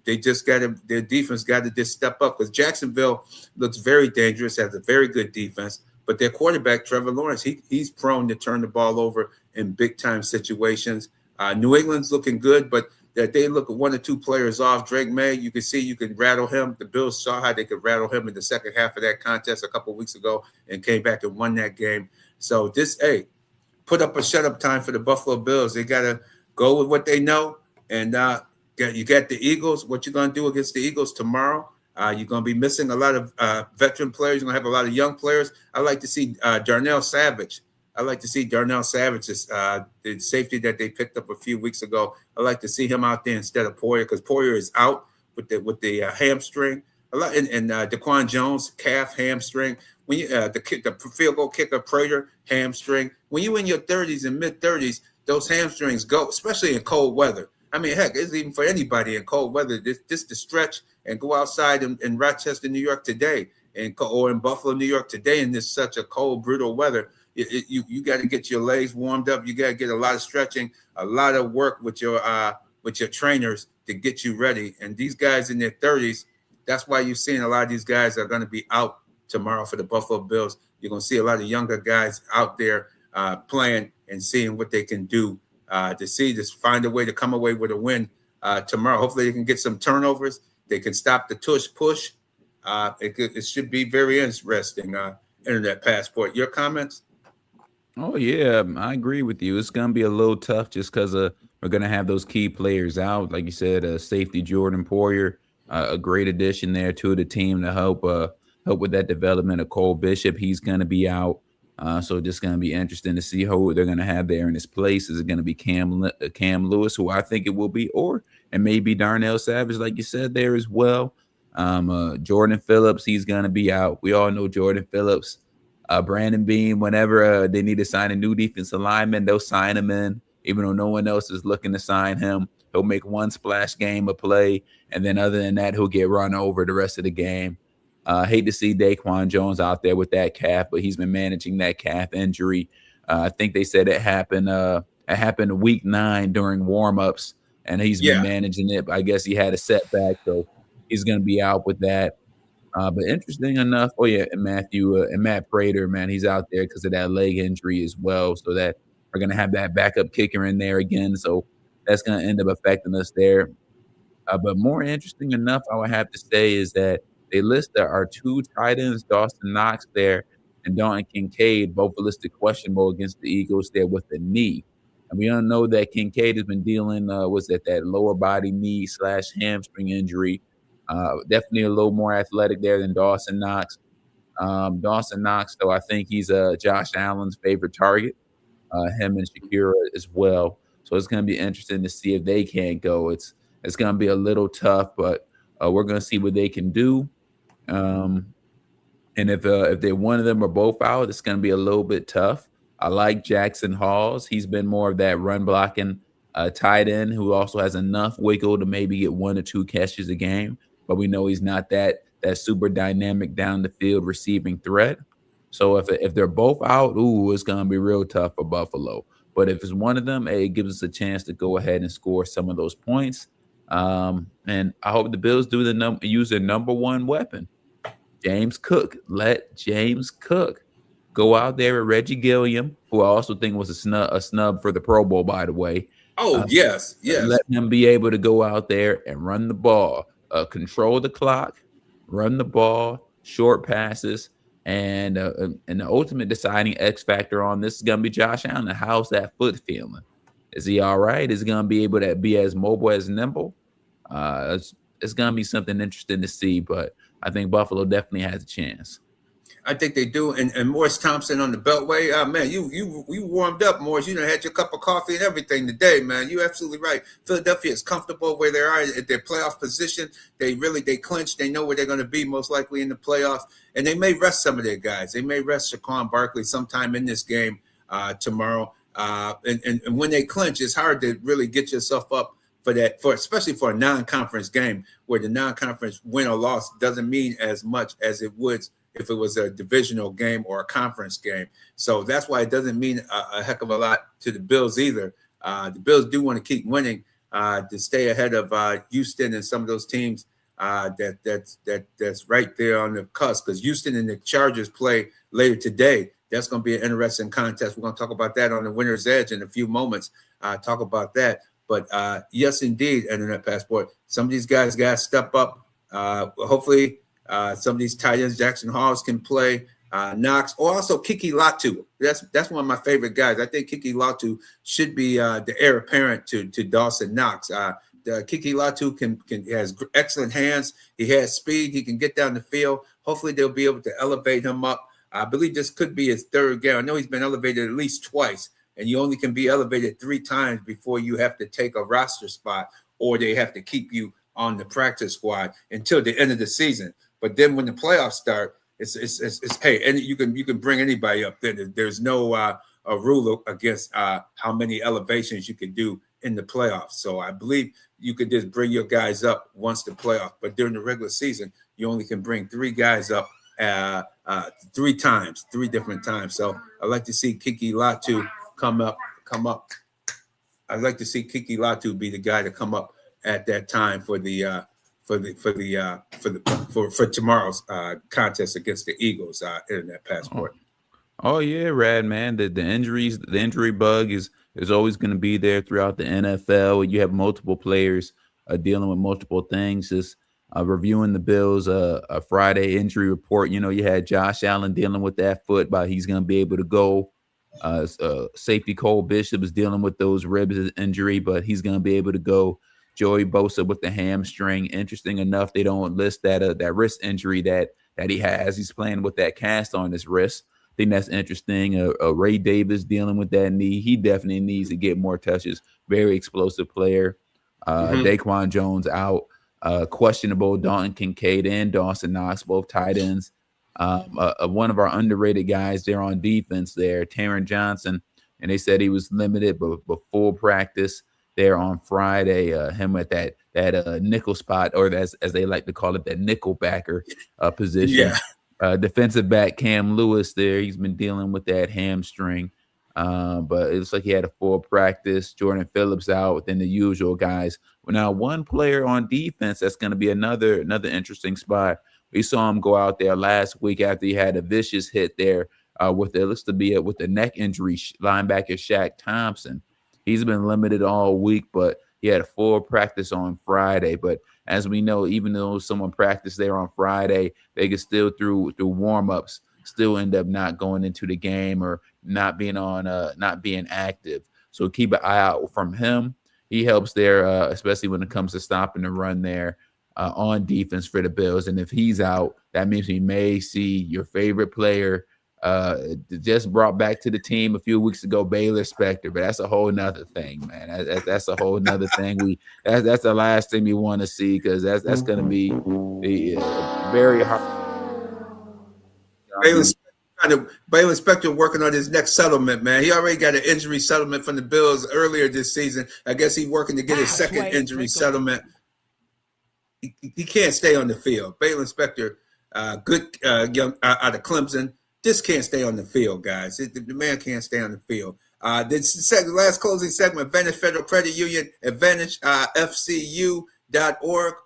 They just their defense got to just step up because Jacksonville looks very dangerous, has a very good defense, but their quarterback Trevor Lawrence, he's prone to turn the ball over in big time situations. New England's looking good, but that they look at 1 or 2 players off. Drake May, you can see you can rattle him. The Bills saw how they could rattle him in the second half of that contest a couple of weeks ago and came back and won that game. So put up a shut-up time for the Buffalo Bills. They got to go with what they know. And you got the Eagles. What you going to do against the Eagles tomorrow? You're going to be missing a lot of veteran players. You're going to have a lot of young players. I like to see Darnell Savage. I like to see Darnell Savage's the safety that they picked up a few weeks ago. I like to see him out there instead of Poyer because Poyer is out with the hamstring. A lot and Daquan Jones calf hamstring. When you the field goal kicker Prater hamstring. When you in your 30s and mid 30s, those hamstrings go, especially in cold weather. I mean, heck, it's even for anybody in cold weather. Just to stretch and go outside in Rochester, New York today, or in Buffalo, New York today, in this such a cold, brutal weather. You got to get your legs warmed up. You got to get a lot of stretching, a lot of work with your trainers to get you ready. And these guys in their 30s, that's why you're seeing a lot of these guys are going to be out tomorrow for the Buffalo Bills. You're going to see a lot of younger guys out there playing and seeing what they can do to find a way to come away with a win tomorrow. Hopefully they can get some turnovers. They can stop the tush push. It should be very interesting. Internet Passport, your comments? Oh yeah, I agree with you. It's gonna be a little tough just because we're gonna have those key players out, like you said, safety Jordan Poyer, a great addition there to the team to help with that development of Cole Bishop. He's gonna be out, so just gonna be interesting to see who they're gonna have there in his place. Is it gonna be Cam Lewis, who I think it will be, or and maybe Darnell Savage, like you said there as well. Jordan Phillips, he's gonna be out. We all know Jordan Phillips. Brandon Beam, whenever they need to sign a new defensive lineman, they'll sign him in, even though no one else is looking to sign him. He'll make one splash game of play, and then other than that, he'll get run over the rest of the game. Hate to see Daquan Jones out there with that calf, but he's been managing that calf injury. I think they said it happened week 9 during warmups, and he's been managing it. I guess he had a setback, so he's going to be out with that. But interesting enough, and Matt Prater, man, he's out there because of that leg injury as well. So that we're gonna have that backup kicker in there again. So that's gonna end up affecting us there. But more interesting enough, I would have to say is that they listed our 2 tight ends, Dawson Knox there and Dalton Kincaid, both listed questionable against the Eagles there with the knee. And we all know that Kincaid has been dealing that lower body knee / hamstring injury. Definitely a little more athletic there than Dawson Knox. Dawson Knox, though, I think he's Josh Allen's favorite target, him and Shedeur as well. So it's going to be interesting to see if they can't go. It's going to be a little tough, but we're going to see what they can do. And if they're one of them or both out, it's going to be a little bit tough. I like Jackson Halls. He's been more of that run blocking tight end who also has enough wiggle to maybe get 1 or 2 catches a game. But we know he's not that super dynamic down the field receiving threat. So if they're both out, it's going to be real tough for Buffalo. But if it's one of them, it gives us a chance to go ahead and score some of those points. And I hope the Bills use their number 1 weapon, James Cook. Let James Cook go out there with Reggie Gilliam, who I also think was a snub for the Pro Bowl, by the way. Oh, yes. Let him be able to go out there and run the ball. Control the clock, run the ball, short passes, and the ultimate deciding X factor on this is going to be Josh Allen. How's that foot feeling? Is he all right? Is he going to be able to be as mobile as nimble? It's going to be something interesting to see, but I think Buffalo definitely has a chance. I think they do. And Morris Thompson on the Beltway. Man, you warmed up, Morris. You had your cup of coffee and everything today, man. You're absolutely right. Philadelphia is comfortable where they are at their playoff position. They clinch. They know where they're going to be most likely in the playoffs. And they may rest some of their guys. They may rest Saquon Barkley sometime in this game tomorrow. And when they clinch, it's hard to really get yourself up especially for a non-conference game where the non-conference win or loss doesn't mean as much as it would if it was a divisional game or a conference game. So that's why it doesn't mean a heck of a lot to the Bills either. The Bills do want to keep winning to stay ahead of Houston and some of those teams that's right there on the cusp, because Houston and the Chargers play later today. That's going to be an interesting contest. We're going to talk about that on the Winner's Edge in a few moments. Talk about that. But yes, indeed, Internet Passport. Some of these guys got to step up. Hopefully, some of these tight ends, Jackson Halls can play. Knox, or also Kiki Latu. That's one of my favorite guys. I think Kiki Latu should be the heir apparent to Dawson Knox. Kiki Latu has excellent hands. He has speed. He can get down the field. Hopefully, they'll be able to elevate him up. I believe this could be his 3rd game. I know he's been elevated at least twice, and you only can be elevated 3 times before you have to take a roster spot, or they have to keep you on the practice squad until the end of the season. But then when the playoffs start, it's hey, and you can bring anybody up. Then there's no a rule against how many elevations you can do in the playoffs. So I believe you could just bring your guys up once the playoff, but during the regular season, you only can bring 3 guys up 3 times, 3 different times. So I'd like to see Kiki Latu come up. I'd like to see Kiki Latu be the guy to come up at that time for tomorrow's contest against the Eagles. Internet passport. Oh yeah, Rad, man. The injury bug is always going to be there throughout the NFL. You have multiple players dealing with multiple things. Just reviewing the Bills a Friday injury report. You know, you had Josh Allen dealing with that foot, but he's going to be able to go. Safety Cole Bishop is dealing with those ribs injury, but he's going to be able to go. Joey Bosa with the hamstring. Interesting enough, they don't list that wrist injury that he has. He's playing with that cast on his wrist. I think that's interesting. Ray Davis dealing with that knee. He definitely needs to get more touches. Very explosive player. Daquan Jones out. Questionable Dalton Kincaid and Dawson Knox, both tight ends. One of our underrated guys there on defense there, Taron Johnson, and they said he was limited, but full practice there on Friday. Him at that nickel spot, or as they like to call it, that nickel backer position. Yeah. Defensive back Cam Lewis there, he's been dealing with that hamstring, but it looks like he had a full practice. Jordan Phillips out, within the usual guys. Well, now one player on defense that's going to be another interesting spot. We saw him go out there last week after he had a vicious hit there with the neck injury. Linebacker Shaq Thompson. He's been limited all week, but he had a full practice on Friday. But as we know, even though someone practiced there on Friday, they could still through warm-ups still end up not going into the game or not being active. So keep an eye out from him. He helps there, especially when it comes to stopping the run there. On defense for the Bills. And if he's out, that means we may see your favorite player just brought back to the team a few weeks ago, Baylor Spector. But that's a whole nother thing, man. That's a whole nother thing. That's the last thing we want to see, because that's going to be very hard. Baylor Spector working on his next settlement, man. He already got an injury settlement from the Bills earlier this season. I guess he's working to get his second injury settlement. He can't stay on the field. Baylor Spector, good young out of Clemson, just can't stay on the field, guys. The man can't stay on the field. This last closing segment, Advantage Federal Credit Union, Advantage FCU.org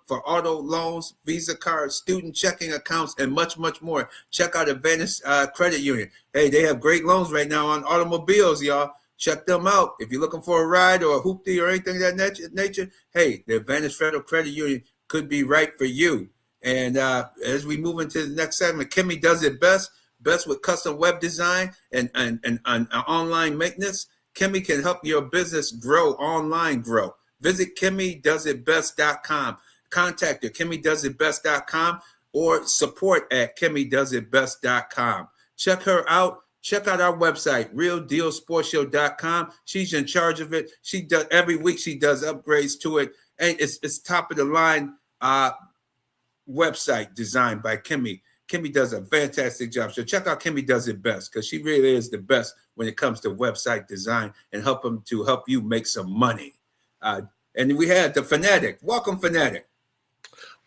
for auto loans, Visa cards, student checking accounts, and much, much more. Check out Advantage Credit Union. Hey, they have great loans right now on automobiles, y'all. Check them out. If you're looking for a ride or a hoopty or anything of that nature, hey, the Advantage Federal Credit Union could be right for you. And as we move into the next segment, Kimmy does it best with custom web design and online maintenance. Kimmy can help your business grow, online grow. Visit KimmyDoesItBest.com. Contact her, KimmyDoesItBest.com, or support at KimmyDoesItBest.com. Check her out. Check out our website, RealDealSportsShow.com. She's in charge of it. She does every week. She does upgrades to it, and it's top of the line website designed by Kimmy. Kimmy does a fantastic job. So check out Kimmy Does It Best, because she really is the best when it comes to website design and help you make some money. And we had the Fanatic. Welcome, Fanatic.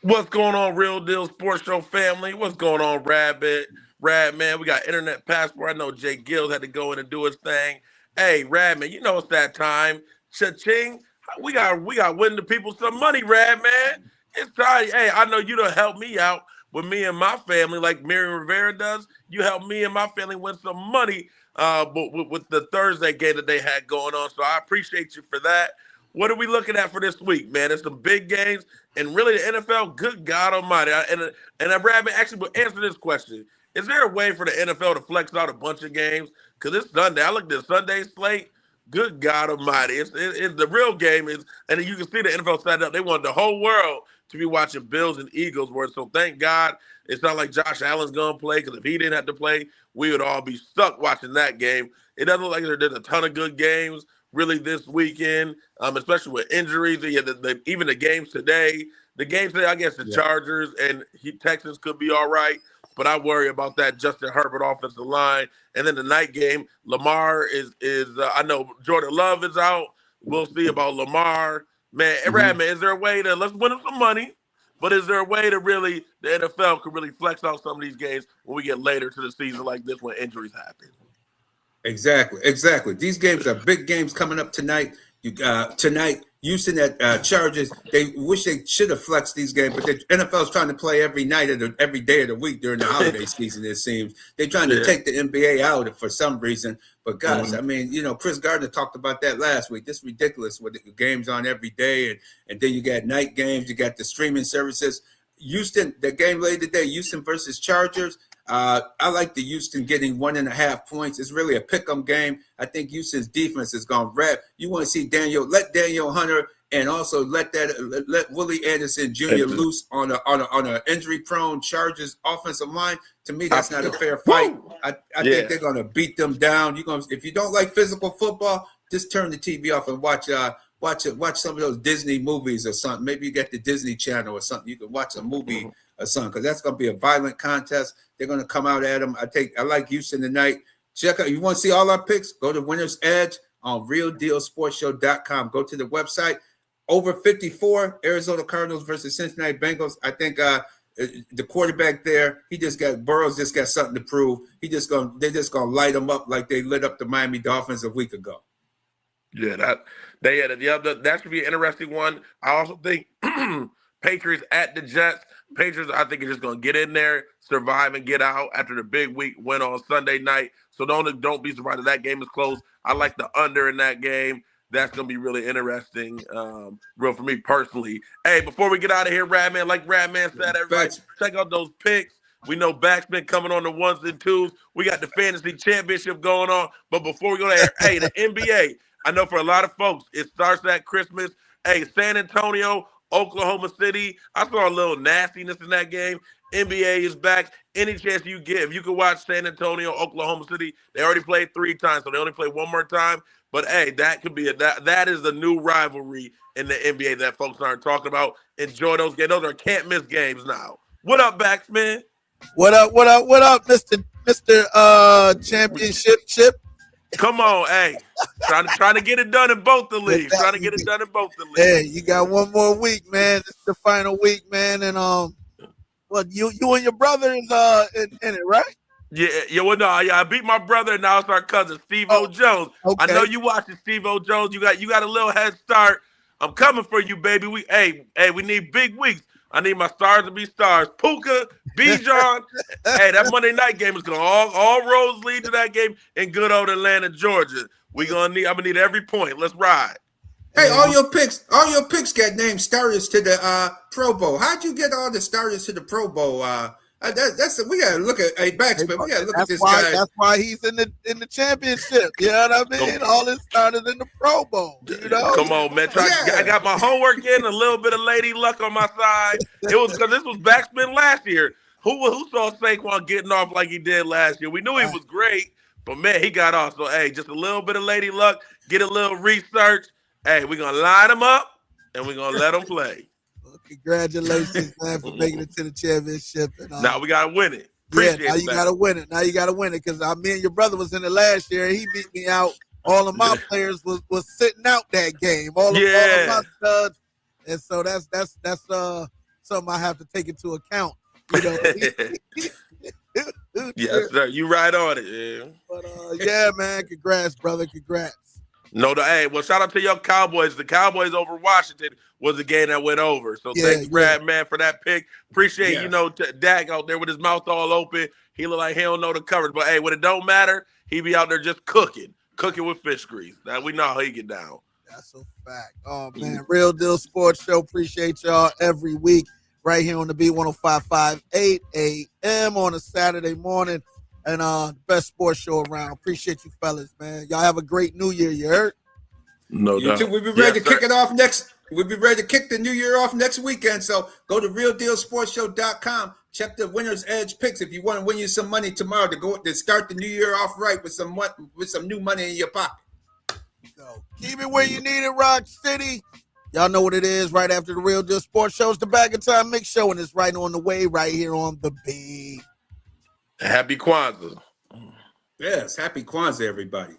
What's going on, Real Deal Sports Show family? What's going on, Rad man? We got Internet Passport. I know J-GILLZ had to go in and do his thing. Hey, Rad man, you know it's that time. Cha-ching. We got win the people some money, Rad man. It's time. Hey, I know you done help me out with me and my family, like Miriam Rivera does. You helped me and my family win some money with the Thursday game that they had going on. So I appreciate you for that. What are we looking at for this week, man? It's some big games, and really the NFL. Good God Almighty! And Brad, actually, will answer this question: is there a way for the NFL to flex out a bunch of games? Because it's Sunday. I looked at Sunday slate. Good God Almighty! It's the real game is, and you can see the NFL set up. They want the whole world to be watching Bills and Eagles. So thank God it's not like Josh Allen's gonna play. Because if he didn't have to play, we would all be stuck watching that game. It doesn't look like there's a ton of good games really this weekend, especially with injuries. Even the games today. The games today, I guess the Chargers and Texans could be all right, but I worry about that Justin Herbert offensive line. And then the night game, Lamar is I know Jordan Love is out. We'll see about Lamar. Man, Rad, man, is there a way to let's win him some money? But is there a way to really the NFL could really flex out some of these games when we get later to the season like this when injuries happen? Exactly. These games are big games coming up tonight. Tonight, Houston at Chargers. They wish they should have flexed these games, but the NFL's trying to play every night of every day of the week during the holiday season. It seems they're trying to take the NBA out for some reason. But guys, I mean, Chris Gardner talked about that last week. This is ridiculous with the games on every day, and then you got night games. You got the streaming services. Houston, the game later today, Houston versus Chargers. I like the Houston getting 1.5 points. It's really a pick'em game. I think Houston's defense is going to wrap. You want to see let Daniel Hunter and also let Willie Anderson Jr. loose on a injury-prone Chargers offensive line. To me, that's not a fair fight. I think they're going to beat them down. If you don't like physical football, just turn the TV off and watch some of those Disney movies or something. Maybe you get the Disney Channel or something. You can watch a movie or something because that's going to be a violent contest. They're going to come out at them. I like Houston tonight. Check out. You want to see all our picks? Go to Winner's Edge on RealDealSportsShow.com. Go to the website. Over 54, Arizona Cardinals versus Cincinnati Bengals. I think the quarterback there, Burrows just got something to prove. They're just gonna light him up like they lit up the Miami Dolphins a week ago. Yeah, that should be an interesting one. I also think Patriots at the Jets. Patriots, I think, are just going to get in there, survive, and get out after the big week win on Sunday night. So don't be surprised if that game is close. I like the under in that game. That's going to be really interesting, real for me personally. Hey, before we get out of here, Radman, like Radman said, everybody, check out those picks. We know BacSpin coming on the 1s and 2s. We got the fantasy championship going on. But before we go there, hey, the NBA, I know for a lot of folks, it starts at Christmas. Hey, San Antonio, Oklahoma City. I saw a little nastiness in that game. NBA is back. Any chance you get, if you could watch San Antonio, Oklahoma City, they already played 3 times, so they only play one more time. But hey, that could be that is the new rivalry in the NBA that folks aren't talking about. Enjoy those games. Those are can't miss games now. What up, BacSpin? What up, Mr. Championship chip? Come on, hey. Trying to get it done in both the leagues. Hey, you got one more week, man. This is the final week, man. And you and your brother is in it, right? I beat my brother and now it's our cousin, Steve-O Jones. Okay. I know you watching Steve-O Jones. You got a little head start. I'm coming for you, baby. We need big weeks. I need my stars to be stars. Puka, Bijan. Hey, that Monday night game is going all roads lead to that game in good old Atlanta, Georgia. I'm gonna need every point. Let's ride. Hey, all your picks got named starters to the Pro Bowl. How'd you get all the starters to the Pro Bowl? We gotta look at BacSpin. We gotta look at this guy. That's why he's in the championship. You know what I mean? All his starters in the Pro Bowl. You know? Come on, man. I got my homework in, a little bit of lady luck on my side. It was because this was BacSpin last year. Who saw Saquon getting off like he did last year? We knew he was great, but man, he got off. So hey, just a little bit of lady luck, get a little research. Hey, we're gonna line him up and we're gonna let him play. Congratulations, man, for making it to the championship. And, now we gotta win it. Now you gotta win it. Because me and your brother was in it last year. And he beat me out. All of my players was sitting out that game. All of my studs. And so that's something I have to take into account. You know. Yes, sir. You right on it. Yeah. But yeah, man. Congrats, brother. Congrats. Hey, well, shout out to your Cowboys. The Cowboys over Washington was the game that went over. So thanks, Brad, man, for that pick. Appreciate, Dak out there with his mouth all open. He look like he don't know the coverage. But, hey, when it don't matter, he be out there just cooking with fish grease. Now, we know how he get down. That's a fact. Oh, man, Real Deal Sports Show. Appreciate y'all every week right here on the B105.5, 8 a.m. on a Saturday morning. And the best sports show around. Appreciate you fellas, man. Y'all have a great New Year, you heard? No doubt. We'll be ready to kick it off next. We'll be ready to kick the new year off next weekend. So go to RealDealSportsShow.com. Check the Winner's Edge picks if you want to win you some money tomorrow to start the new year off right with some new money in your pocket. So keep it where you need it, Rock City. Y'all know what it is. Right after the Real Deal Sports Show, it's the Back in Time Mix Show, and it's right on the way right here on the B. Happy Kwanzaa. Yes, happy Kwanzaa, everybody.